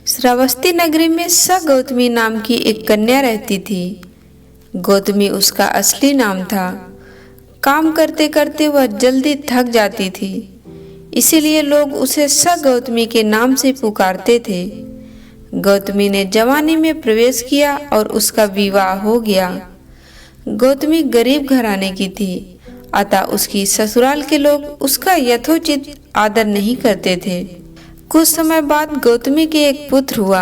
श्रावस्ती नगरी में स गौतमी नाम की एक कन्या रहती थी। गौतमी उसका असली नाम था। काम करते करते वह जल्दी थक जाती थी, इसीलिए लोग उसे स गौतमी के नाम से पुकारते थे। गौतमी ने जवानी में प्रवेश किया और उसका विवाह हो गया। गौतमी गरीब घराने की थी, अतः उसकी ससुराल के लोग उसका यथोचित आदर नहीं करते थे। कुछ समय बाद गौतमी के एक पुत्र हुआ।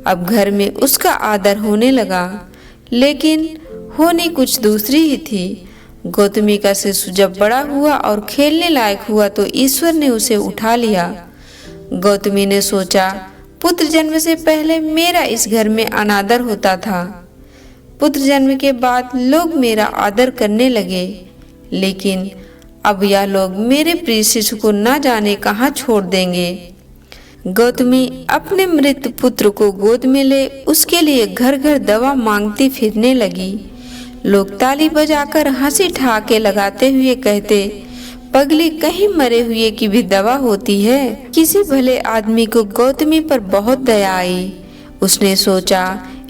अब घर में उसका आदर होने लगा, लेकिन होनी कुछ दूसरी ही थी। गौतमी का शिशु जब बड़ा हुआ और खेलने लायक हुआ तो ईश्वर ने उसे उठा लिया। गौतमी ने सोचा, पुत्र जन्म से पहले मेरा इस घर में अनादर होता था। पुत्र जन्म के बाद लोग मेरा आदर करने लगे, लेकिन अब यह लोग मेरे प्रिय शिशु को न जाने कहाँ छोड़ देंगे। गौतमी अपने मृत पुत्र को गोद में ले उसके लिए घर घर दवा मांगती फिरने लगी। लोग ताली बजाकर हंसी ठहाके लगाते हुए कहते, पगली, कहीं मरे हुए की भी दवा होती है। किसी भले आदमी को गौतमी पर बहुत दया आई। उसने सोचा,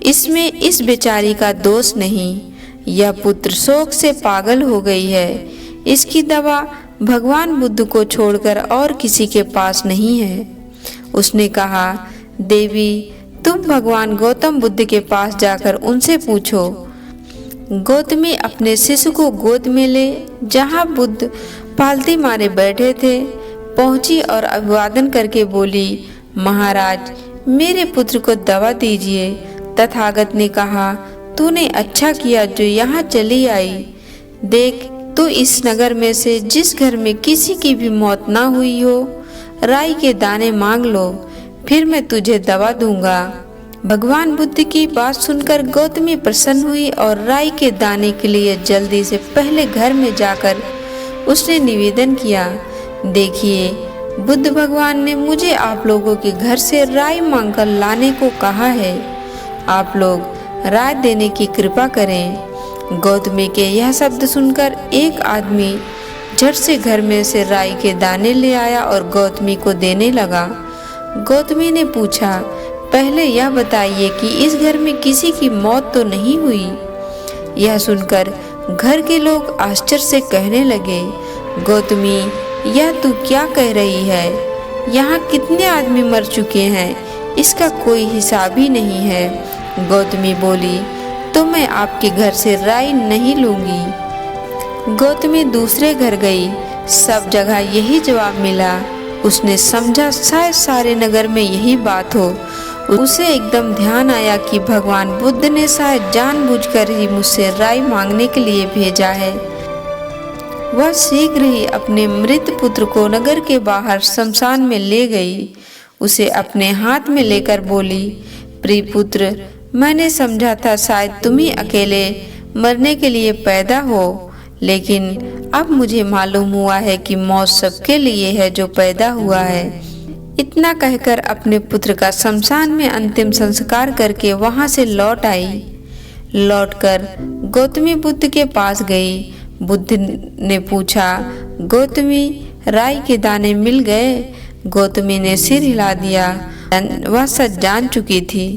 इसमें इस बेचारी का दोष नहीं, यह पुत्र शोक से पागल हो गई है। इसकी दवा भगवान बुद्ध को छोड़कर और किसी के पास नहीं है। उसने कहा, देवी, तुम भगवान गौतम बुद्ध के पास जाकर उनसे पूछो। गौतमी अपने शिशु को गोद में ले जहाँ बुद्ध पालती मारे बैठे थे पहुंची और अभिवादन करके बोली, महाराज, मेरे पुत्र को दवा दीजिए। तथागत ने कहा, तूने अच्छा किया जो यहाँ चली आई। देख, तू इस नगर में से जिस घर में किसी की भी मौत ना हुई हो, राई के दाने मांग लो, फिर मैं तुझे दवा दूंगा। भगवान बुद्ध की बात सुनकर गौतमी प्रसन्न हुई और राई के दाने के लिए जल्दी से पहले घर में जाकर उसने निवेदन किया, देखिए, बुद्ध भगवान ने मुझे आप लोगों के घर से राई मांगकर लाने को कहा है। आप लोग राय देने की कृपा करें। गौतमी के यह शब्द सुनकर एक आदमी झट से घर में से राई के दाने ले आया और गौतमी को देने लगा। गौतमी ने पूछा, पहले यह बताइए कि इस घर में किसी की मौत तो नहीं हुई? यह सुनकर घर के लोग आश्चर्य से कहने लगे, गौतमी, यह तू क्या कह रही है? यहाँ कितने आदमी मर चुके हैं, इसका कोई हिसाब ही नहीं है। गौतमी बोली, तो मैं आपके घर से राई नहीं लूंगी। गौतमी दूसरे घर गई, सब जगह यही जवाब मिला। उसने समझा शायद सारे नगर में यही बात हो। उसे एकदम ध्यान आया कि भगवान बुद्ध ने शायद जानबूझकर ही मुझसे राय मांगने के लिए भेजा है। वह शीघ्र ही अपने मृत पुत्र को नगर के बाहर शमशान में ले गई। उसे अपने हाथ में लेकर बोली, प्रिय पुत्र, मैंने समझा था शायद तुम ही अकेले मरने के लिए पैदा हो, लेकिन अब मुझे मालूम हुआ है कि मौत सबके लिए है जो पैदा हुआ है। इतना कहकर अपने पुत्र का शमशान में अंतिम संस्कार करके वहां से लौट आई। लौटकर गौतमी बुद्ध के पास गई। बुद्ध ने पूछा, गौतमी, राई के दाने मिल गए? गौतमी ने सिर हिला दिया। वह सच जान चुकी थी।